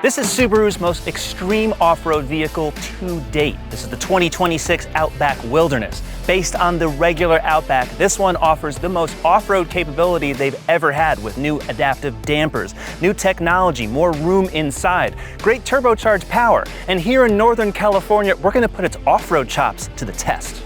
This is Subaru's most extreme off-road vehicle to date. This is the 2026 Outback Wilderness. Based on the regular Outback, this one offers the most off-road capability they've ever had with new adaptive dampers, new technology, more room inside, great turbocharged power, and here in Northern California, we're going to put its off-road chops to the test.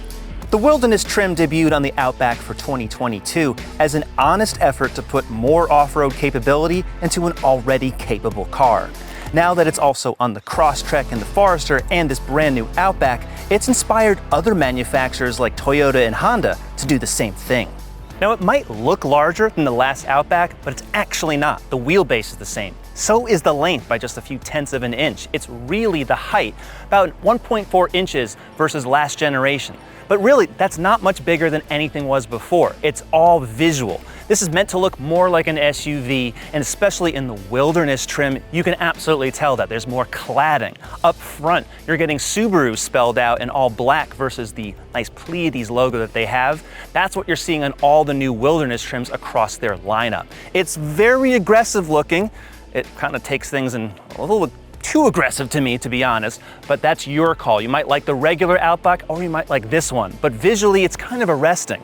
The Wilderness trim debuted on the Outback for 2022 as an honest effort to put more off-road capability into an already capable car. Now that it's also on the Crosstrek and the Forester and this brand new Outback, it's inspired other manufacturers like Toyota and Honda to do the same thing. Now it might look larger than the last Outback, but it's actually not. The wheelbase is the same. So is the length by just a few tenths of an inch. It's really the height, about 1.4 inches versus last generation. But really, that's not much bigger than anything was before. It's all visual. This is meant to look more like an SUV, and especially in the Wilderness trim, you can absolutely tell that there's more cladding. Up front, you're getting Subaru spelled out in all black versus the nice Pleiades logo that they have. That's what you're seeing on all the new Wilderness trims across their lineup. It's very aggressive looking. It kind of takes things in a little too aggressive to me, to be honest, but that's your call. You might like the regular Outback or you might like this one, but visually it's kind of arresting.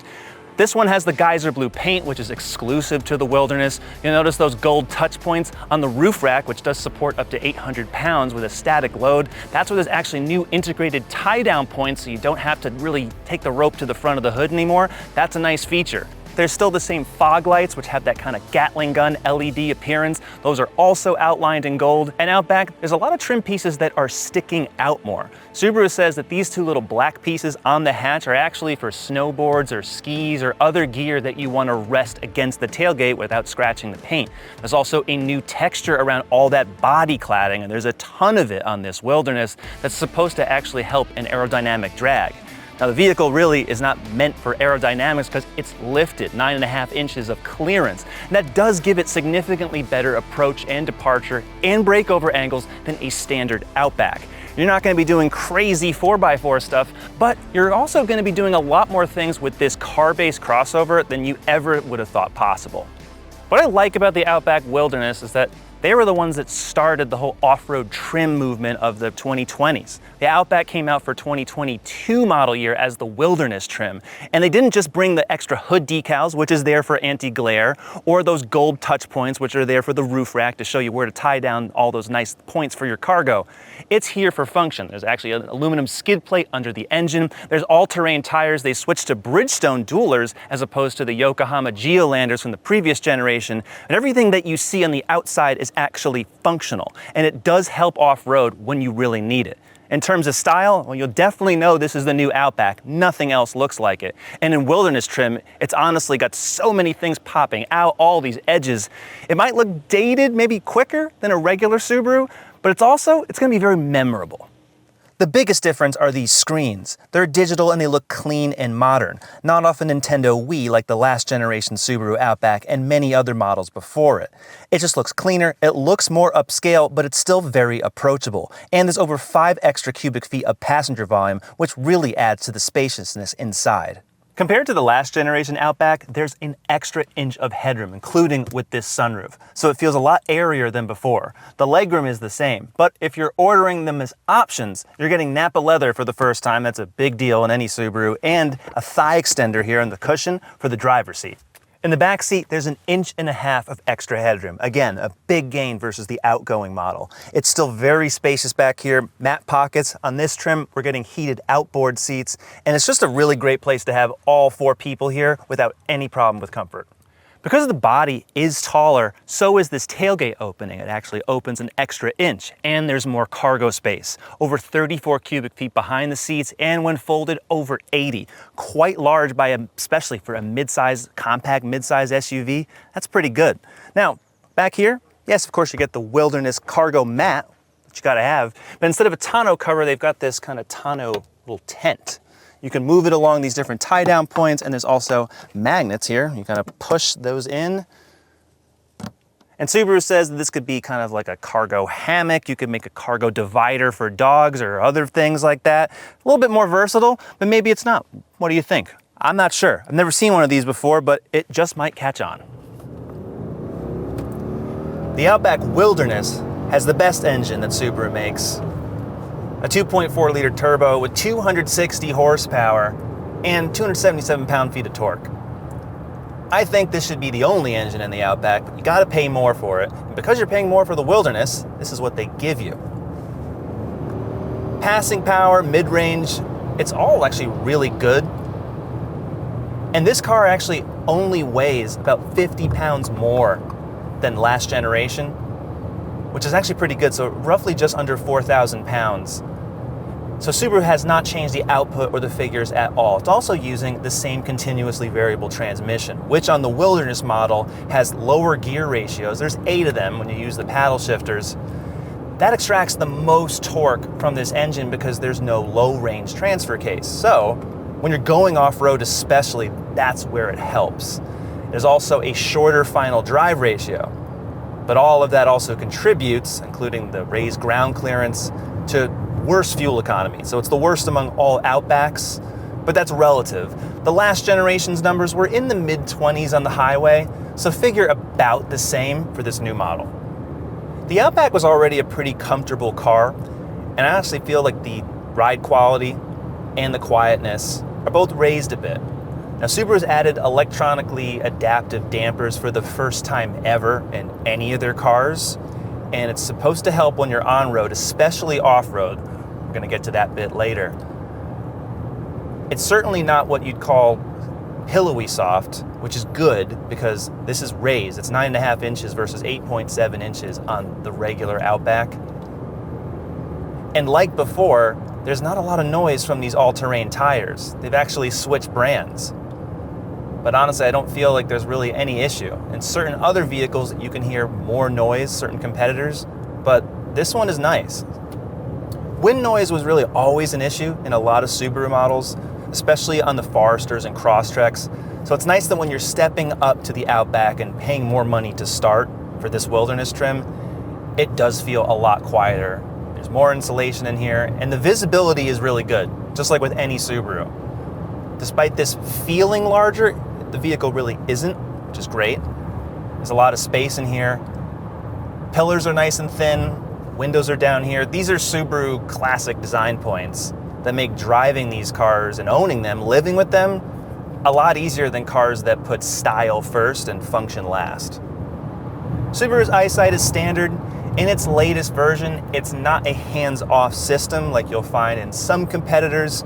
This one has the geyser blue paint, which is exclusive to the Wilderness. You'll notice those gold touch points on the roof rack, which does support up to 800 pounds with a static load. That's where there's actually new integrated tie-down points, so you don't have to really take the rope to the front of the hood anymore. That's a nice feature. There's still the same fog lights, which have that kind of Gatling gun LED appearance. Those are also outlined in gold. And out back, there's a lot of trim pieces that are sticking out more. Subaru says that these two little black pieces on the hatch are actually for snowboards or skis or other gear that you want to rest against the tailgate without scratching the paint. There's also a new texture around all that body cladding, and there's a ton of it on this Wilderness that's supposed to actually help in aerodynamic drag. Now the vehicle really is not meant for aerodynamics because it's lifted 9.5 inches of clearance. And that does give it significantly better approach and departure and breakover angles than a standard Outback. You're not going to be doing crazy 4x4 stuff, but you're also going to be doing a lot more things with this car-based crossover than you ever would have thought possible. What I like about the Outback Wilderness is that they were the ones that started the whole off-road trim movement of the 2020s. The Outback came out for 2022 model year as the Wilderness trim, and they didn't just bring the extra hood decals, which is there for anti-glare, or those gold touch points, which are there for the roof rack to show you where to tie down all those nice points for your cargo. It's here for function. There's actually an aluminum skid plate under the engine. There's all-terrain tires. They switched to Bridgestone dualers as opposed to the Yokohama Geolanders from the previous generation, and everything that you see on the outside is actually functional, and it does help off-road when you really need it. In terms of style, well, you'll definitely know this is the new Outback. Nothing else looks like it. And in Wilderness trim, it's honestly got so many things popping out, all these edges. It might look dated, maybe quicker than a regular Subaru, but it's going to be very memorable. The biggest difference are these screens. They're digital and they look clean and modern, not off a Nintendo Wii like the last generation Subaru Outback and many other models before it. It just looks cleaner, it looks more upscale, but it's still very approachable. And there's over 5 extra cubic feet of passenger volume, which really adds to the spaciousness inside. Compared to the last generation Outback, there's an extra inch of headroom, including with this sunroof. So it feels a lot airier than before. The legroom is the same, but if you're ordering them as options, you're getting Nappa leather for the first time. That's a big deal in any Subaru, and a thigh extender here on the cushion for the driver's seat. In the back seat, there's 1.5 inches of extra headroom. Again, a big gain versus the outgoing model. It's still very spacious back here, matte pockets. On this trim, we're getting heated outboard seats, and it's just a really great place to have all 4 people here without any problem with comfort. Because the body is taller, so is this tailgate opening. It actually opens an extra inch, and there's more cargo space. Over 34 cubic feet behind the seats, and when folded, over 80. Quite large, especially for a compact mid-size SUV. That's pretty good. Now, back here, yes, of course, you get the Wilderness cargo mat, which you gotta have, but instead of a tonneau cover, they've got this kind of tonneau little tent. You can move it along these different tie-down points, and there's also magnets here. You kind of push those in. And Subaru says that this could be kind of like a cargo hammock. You could make a cargo divider for dogs or other things like that. A little bit more versatile, but maybe it's not. What do you think? I'm not sure. I've never seen one of these before, but it just might catch on. The Outback Wilderness has the best engine that Subaru makes. A 2.4 liter turbo with 260 horsepower and 277 pound-feet of torque. I think this should be the only engine in the Outback, but you gotta pay more for it. And because you're paying more for the Wilderness, this is what they give you. Passing power, mid-range, it's all actually really good. And this car actually only weighs about 50 pounds more than last generation, which is actually pretty good, so roughly just under 4,000 pounds. So Subaru has not changed the output or the figures at all. It's also using the same continuously variable transmission, which on the Wilderness model has lower gear ratios. There's 8 of them when you use the paddle shifters. That extracts the most torque from this engine because there's no low range transfer case. So when you're going off-road especially, that's where it helps. There's also a shorter final drive ratio, but all of that also contributes, including the raised ground clearance, to worse fuel economy. So it's the worst among all Outbacks, but that's relative. The last generation's numbers were in the mid-20s on the highway, so figure about the same for this new model. The Outback was already a pretty comfortable car, and I honestly feel like the ride quality and the quietness are both raised a bit. Now Subaru's added electronically adaptive dampers for the first time ever in any of their cars, and it's supposed to help when you're on-road, especially off-road. We're gonna get to that bit later. It's certainly not what you'd call pillowy soft, which is good because this is raised. It's 9.5 inches versus 8.7 inches on the regular Outback. And like before, there's not a lot of noise from these all-terrain tires. They've actually switched brands. But honestly, I don't feel like there's really any issue. In certain other vehicles, you can hear more noise, certain competitors, but this one is nice. Wind noise was really always an issue in a lot of Subaru models, especially on the Foresters and Crosstreks. So it's nice that when you're stepping up to the Outback and paying more money to start for this Wilderness trim, it does feel a lot quieter. There's more insulation in here, and the visibility is really good, just like with any Subaru. Despite this feeling larger, the vehicle really isn't, which is great. There's a lot of space in here. Pillars are nice and thin. Windows are down here. These are Subaru classic design points that make driving these cars and owning them, living with them, a lot easier than cars that put style first and function last. Subaru's EyeSight is standard. In its latest version, it's not a hands-off system like you'll find in some competitors,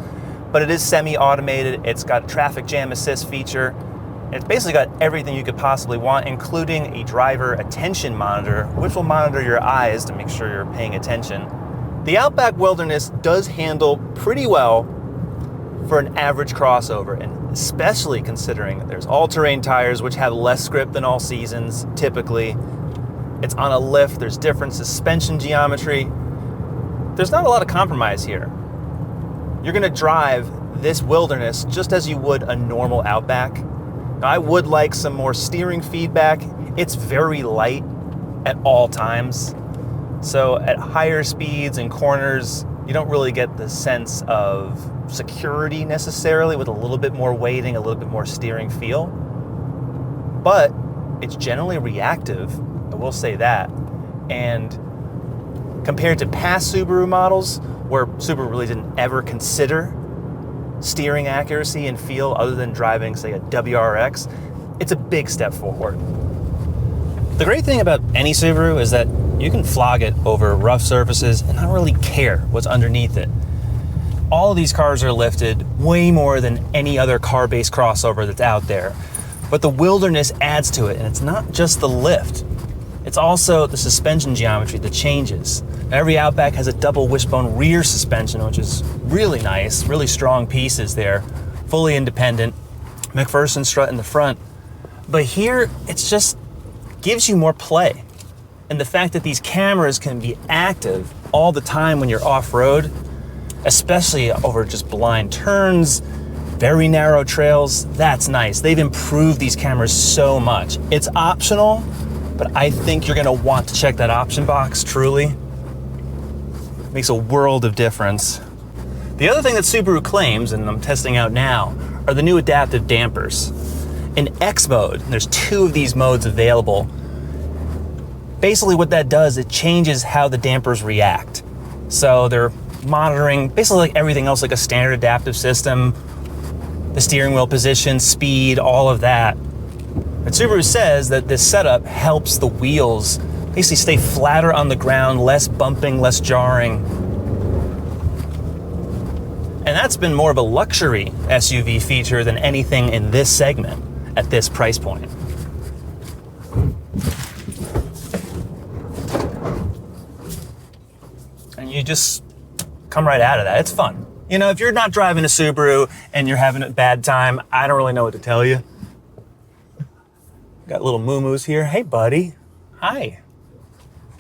but it is semi-automated. It's got a traffic jam assist feature. It's basically got everything you could possibly want, including a driver attention monitor, which will monitor your eyes to make sure you're paying attention. The Outback Wilderness does handle pretty well for an average crossover, and especially considering there's all-terrain tires, which have less grip than all seasons, typically. It's on a lift, there's different suspension geometry. There's not a lot of compromise here. You're gonna drive this Wilderness just as you would a normal Outback. Now, I would like some more steering feedback. It's very light at all times. So at higher speeds and corners, you don't really get the sense of security necessarily with a little bit more weighting, a little bit more steering feel. But it's generally reactive, I will say that. And compared to past Subaru models, where Subaru really didn't ever consider steering accuracy and feel other than driving, say, a WRX, it's a big step forward. The great thing about any Subaru is that you can flog it over rough surfaces and not really care what's underneath it. All of these cars are lifted way more than any other car-based crossover that's out there. But the Wilderness adds to it, and it's not just the lift. It's also the suspension geometry that changes. Every Outback has a double wishbone rear suspension, which is really nice, really strong pieces there, fully independent, McPherson strut in the front. But here, it's just gives you more play. And the fact that these cameras can be active all the time when you're off-road, especially over just blind turns, very narrow trails, that's nice. They've improved these cameras so much. It's optional, but I think you're gonna want to check that option box, truly. It makes a world of difference. The other thing that Subaru claims, and I'm testing out now, are the new adaptive dampers. In X mode, there's 2 of these modes available. Basically what that does, it changes how the dampers react. So they're monitoring basically like everything else, like a standard adaptive system, the steering wheel position, speed, all of that. But Subaru says that this setup helps the wheels basically stay flatter on the ground, less bumping, less jarring. And that's been more of a luxury SUV feature than anything in this segment at this price point. And you just come right out of that. It's fun. You know, if you're not driving a Subaru and you're having a bad time, I don't really know what to tell you. Got little moo-moos here. Hey, buddy. Hi.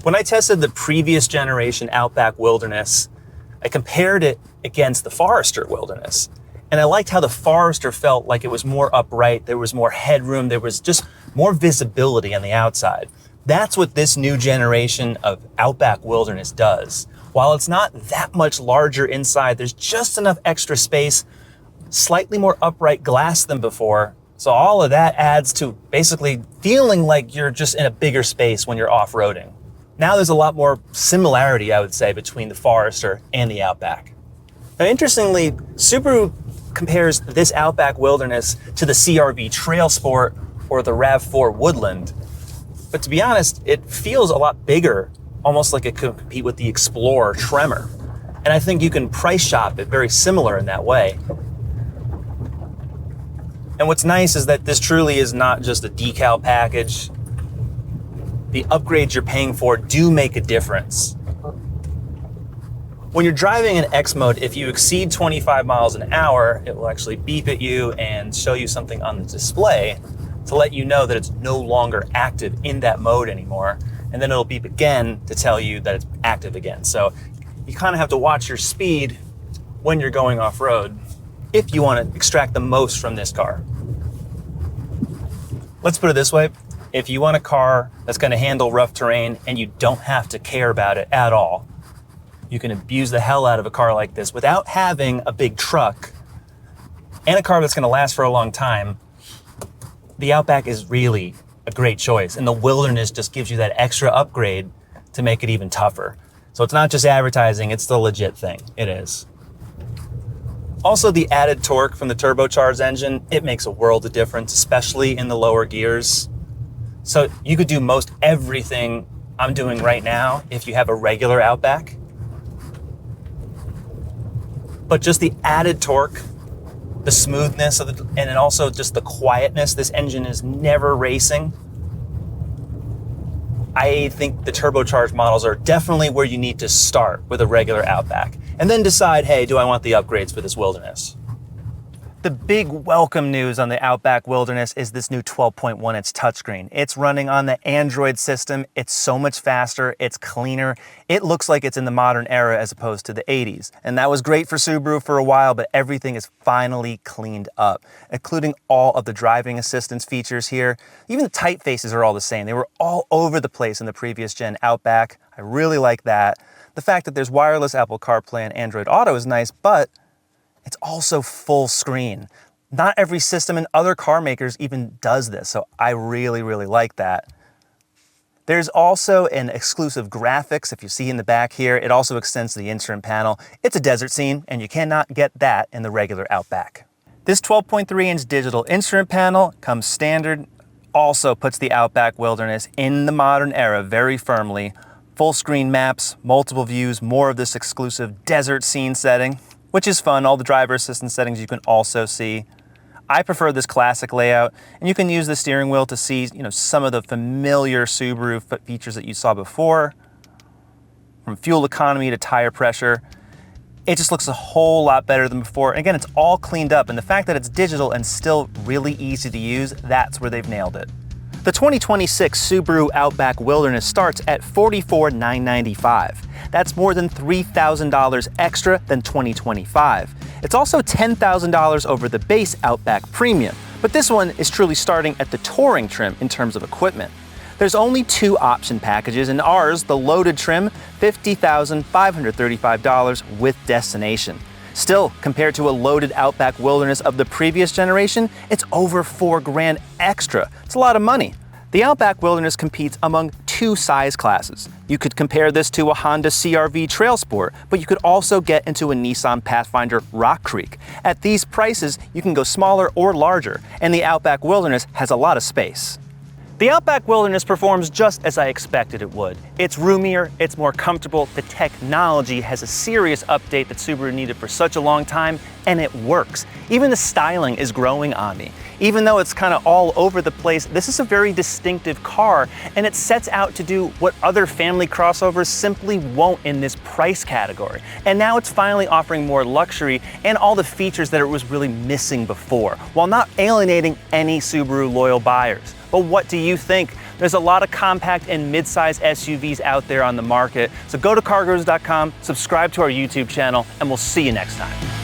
When I tested the previous generation Outback Wilderness, I compared it against the Forester Wilderness. And I liked how the Forester felt like it was more upright, there was more headroom, there was just more visibility on the outside. That's what this new generation of Outback Wilderness does. While it's not that much larger inside, there's just enough extra space, slightly more upright glass than before. So all of that adds to basically feeling like you're just in a bigger space when you're off-roading. Now there's a lot more similarity, I would say, between the Forester and the Outback. Now, interestingly, Subaru compares this Outback Wilderness to the CR-V Trail Sport or the RAV4 Woodland. But to be honest, it feels a lot bigger, almost like it could compete with the Explorer Tremor. And I think you can price shop it very similar in that way. And what's nice is that this truly is not just a decal package. The upgrades you're paying for do make a difference. When you're driving in X mode, if you exceed 25 miles an hour, it will actually beep at you and show you something on the display to let you know that it's no longer active in that mode anymore. And then it'll beep again to tell you that it's active again. So you kind of have to watch your speed when you're going off-road if you want to extract the most from this car. Let's put it this way. If you want a car that's going to handle rough terrain and you don't have to care about it at all, you can abuse the hell out of a car like this without having a big truck and a car that's going to last for a long time, the Outback is really a great choice. And the Wilderness just gives you that extra upgrade to make it even tougher. So it's not just advertising, it's the legit thing. It is. Also, the added torque from the turbocharged engine, it makes a world of difference, especially in the lower gears. So you could do most everything I'm doing right now if you have a regular Outback. But just the added torque, the smoothness of and then also just the quietness, this engine is never racing. I think the turbocharged models are definitely where you need to start with a regular Outback. And then decide, hey, do I want the upgrades for this Wilderness? The big welcome news on the Outback Wilderness is this new 12.1-inch touchscreen. It's running on the Android system. It's so much faster. It's cleaner. It looks like it's in the modern era as opposed to the 80s. And that was great for Subaru for a while, but everything is finally cleaned up, including all of the driving assistance features here. Even the typefaces are all the same. They were all over the place in the previous gen Outback. I really like that. The fact that there's wireless Apple CarPlay and Android Auto is nice, but it's also full screen. Not every system and other car makers even does this, so I really, really like that. There's also an exclusive graphics, if you see in the back here. It also extends to the instrument panel. It's a desert scene, and you cannot get that in the regular Outback. This 12.3-inch digital instrument panel comes standard, also puts the Outback Wilderness in the modern era very firmly. Full screen maps, multiple views, more of this exclusive desert scene setting, which is fun. All the driver assistance settings you can also see. I prefer this classic layout, and you can use the steering wheel to see, some of the familiar Subaru features that you saw before, from fuel economy to tire pressure. It just looks a whole lot better than before. And again, it's all cleaned up, and the fact that it's digital and still really easy to use, that's where they've nailed it. The 2026 Subaru Outback Wilderness starts at $44,995. That's more than $3,000 extra than 2025. It's also $10,000 over the base Outback Premium, but this one is truly starting at the touring trim in terms of equipment. There's only 2 option packages, and ours, the loaded trim, $50,535 with destination. Still, compared to a loaded Outback Wilderness of the previous generation, it's over $4,000 extra. It's a lot of money. The Outback Wilderness competes among two size classes. You could compare this to a Honda CR-V Trail Sport, but you could also get into a Nissan Pathfinder Rock Creek. At these prices, you can go smaller or larger, and the Outback Wilderness has a lot of space. The Outback Wilderness performs just as I expected it would. It's roomier, it's more comfortable, the technology has a serious update that Subaru needed for such a long time, and it works. Even the styling is growing on me. Even though it's kind of all over the place, this is a very distinctive car, and it sets out to do what other family crossovers simply won't in this price category. And now it's finally offering more luxury and all the features that it was really missing before, while not alienating any Subaru loyal buyers. But what do you think? There's a lot of compact and mid-size SUVs out there on the market. So go to CarGurus.com, subscribe to our YouTube channel, and we'll see you next time.